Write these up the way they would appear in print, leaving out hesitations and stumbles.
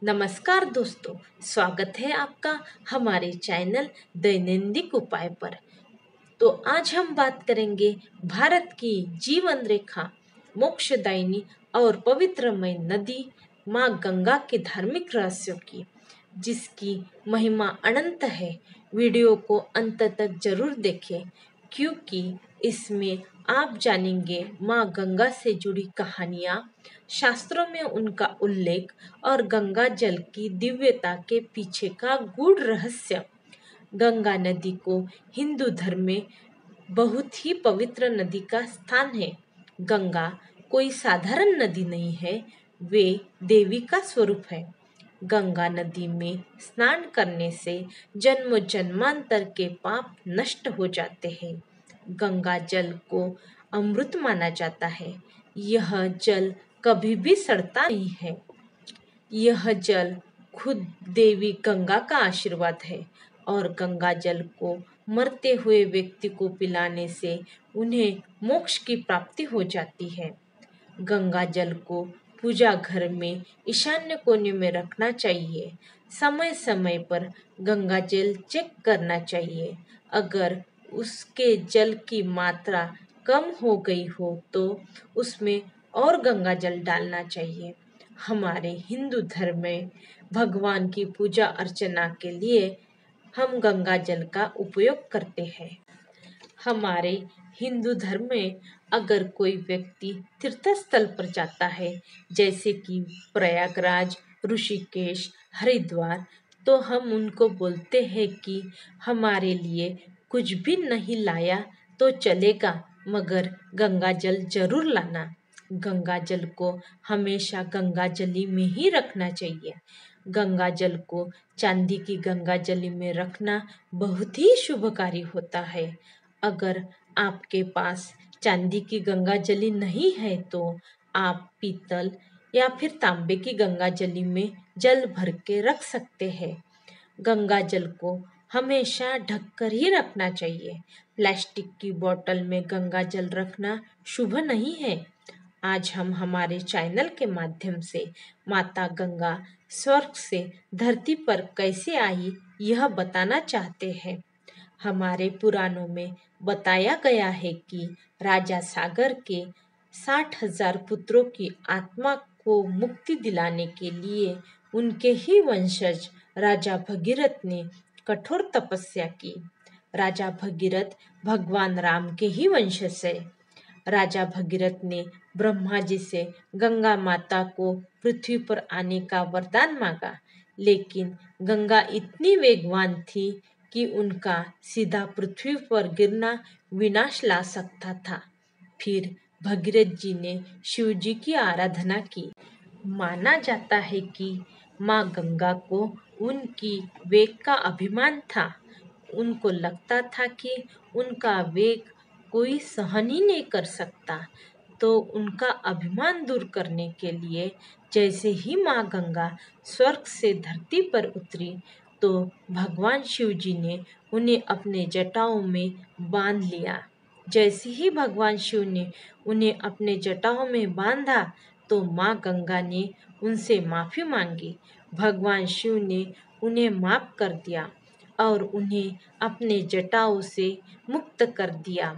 नमस्कार दोस्तों, स्वागत है आपका हमारे चैनल दैनंदिन उपाय पर। तो आज हम बात करेंगे भारत की जीवन रेखा, मोक्षदायिनी और पवित्रमय नदी माँ गंगा के धार्मिक रहस्यों की, जिसकी महिमा अनंत है। वीडियो को अंत तक जरूर देखें, क्योंकि इसमें आप जानेंगे माँ गंगा से जुड़ी कहानियाँ, शास्त्रों में उनका उल्लेख और गंगा जल की दिव्यता के पीछे का गूढ़ रहस्य। गंगा नदी को हिंदू धर्म में बहुत ही पवित्र नदी का स्थान है। गंगा कोई साधारण नदी नहीं है, वे देवी का स्वरूप है। गंगा नदी में स्नान करने से जन्म जन्मांतर के पाप नष्ट हो जाते हैं। गंगा जल को अमृत माना जाता है। यह जल कभी भी सड़ता नहीं है। यह जल खुद देवी गंगा का आशीर्वाद है और गंगा जल को मरते हुए व्यक्ति को पिलाने से उन्हें मोक्ष की प्राप्ति हो जाती है। गंगा जल को पूजा घर में ईशान्य कोने में रखना चाहिए। समय समय पर गंगा जल चेक करना चाहिए। अगर उसके जल की मात्रा कम हो गई हो तो उसमें और गंगा जल डालना चाहिए। हमारे हिंदू धर्म में भगवान की पूजा अर्चना के लिए हम गंगा जल का उपयोग करते हैं। हमारे हिंदू धर्म में अगर कोई व्यक्ति तीर्थ स्थल पर जाता है, जैसे कि प्रयागराज, ऋषिकेश, हरिद्वार, तो हम उनको बोलते हैं कि हमारे लिए कुछ भी नहीं लाया तो चलेगा, मगर गंगा जल जरूर लाना। गंगा जल को हमेशा गंगा जली में ही रखना चाहिए। गंगा जल को चांदी की गंगा जली में रखना बहुत ही शुभकारी होता है। अगर आपके पास चांदी की गंगा जली नहीं है तो आप पीतल या फिर तांबे की गंगा जली में जल भर के रख सकते हैं। गंगा जल को हमेशा ढककर ही रखना चाहिए। प्लास्टिक की बोतल में गंगा जल रखना शुभ नहीं है। आज हम हमारे चैनल के माध्यम से माता गंगा स्वर्ग से धरती पर कैसे आई यह बताना चाहते हैं। हमारे पुराणों में बताया गया है कि राजा सागर के 60,000 पुत्रों की आत्मा को मुक्ति दिलाने के लिए उनके ही वंशज राजा भगीरथ ने कठोर तपस्या की। राजा भगीरथ भगवान राम के ही वंशज है। राजा भगीरथ ने ब्रह्मा जी से गंगा माता को पृथ्वी पर आने का वरदान मांगा, लेकिन गंगा इतनी वेगवान थी कि उनका सीधा पृथ्वी पर गिरना विनाश ला सकता था। फिर भगीरथ जी ने शिव जी की आराधना की। माना जाता है कि माँ गंगा को उनकी वेग का अभिमान था। उनको लगता था कि उनका वेग कोई सहन ही नहीं कर सकता। तो उनका अभिमान दूर करने के लिए जैसे ही माँ गंगा स्वर्ग से धरती पर उतरी, तो भगवान शिव जी ने उन्हें अपने जटाओं में बांध लिया। जैसे ही भगवान शिव ने उन्हें अपने जटाओं में बांधा, तो माँ गंगा ने उनसे माफ़ी मांगी। भगवान शिव ने उन्हें माफ़ कर दिया और उन्हें अपने जटाओं से मुक्त कर दिया।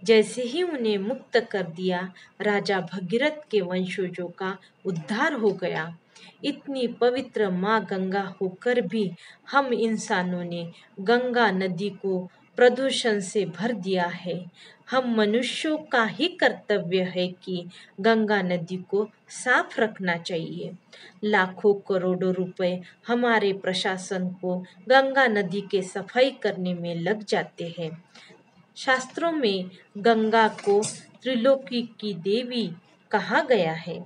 जैसे ही उन्हें मुक्त कर दिया, राजा भगीरथ के वंशजों का उद्धार हो गया। इतनी पवित्र माँ गंगा होकर भी हम इंसानों ने गंगा नदी को प्रदूषण से भर दिया है। हम मनुष्यों का ही कर्तव्य है कि गंगा नदी को साफ रखना चाहिए। लाखों करोड़ों रुपए हमारे प्रशासन को गंगा नदी के सफाई करने में लग जाते हैं। शास्त्रों में गंगा को त्रिलोकी की देवी कहा गया है।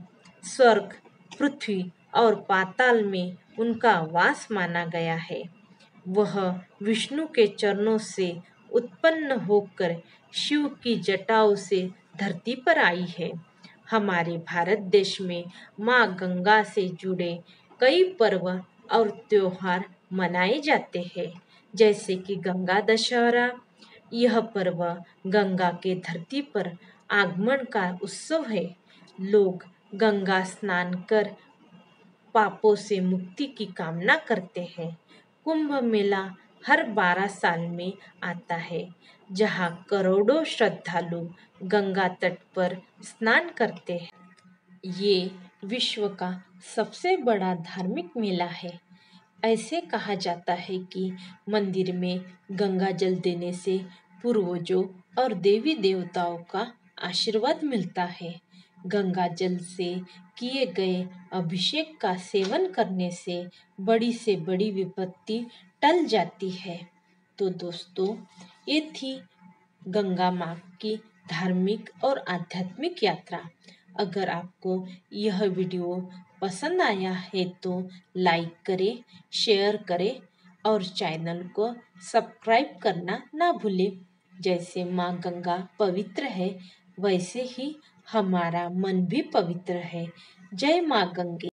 स्वर्ग, पृथ्वी और पाताल में उनका वास माना गया है। वह विष्णु के चरणों से उत्पन्न होकर शिव की जटाओं से धरती पर आई है। हमारे भारत देश में माँ गंगा से जुड़े कई पर्व और त्योहार मनाए जाते हैं, जैसे कि गंगा दशहरा। यह पर्व गंगा के धरती पर आगमन का उत्सव है। लोग गंगा स्नान कर पापों से मुक्ति की कामना करते हैं। कुंभ मेला हर 12 साल में आता है, जहाँ करोड़ों श्रद्धालु गंगा तट पर स्नान करते हैं। ये विश्व का सबसे बड़ा धार्मिक मेला है। ऐसे कहा जाता है कि मंदिर में गंगा जल देने से पूर्वजों और देवी देवताओं का आशीर्वाद मिलता है। गंगा जल से किए गए अभिषेक का सेवन करने से बड़ी से बड़ी विपत्ति टल जाती है। तो दोस्तों, ये थी गंगा माँ की धार्मिक और आध्यात्मिक यात्रा। अगर आपको यह वीडियो पसंद आया है तो लाइक करें, शेयर करें और चैनल को सब्सक्राइब करना ना भूलें। जैसे माँ गंगा पवित्र है, वैसे ही हमारा मन भी पवित्र है। जय माँ गंगे।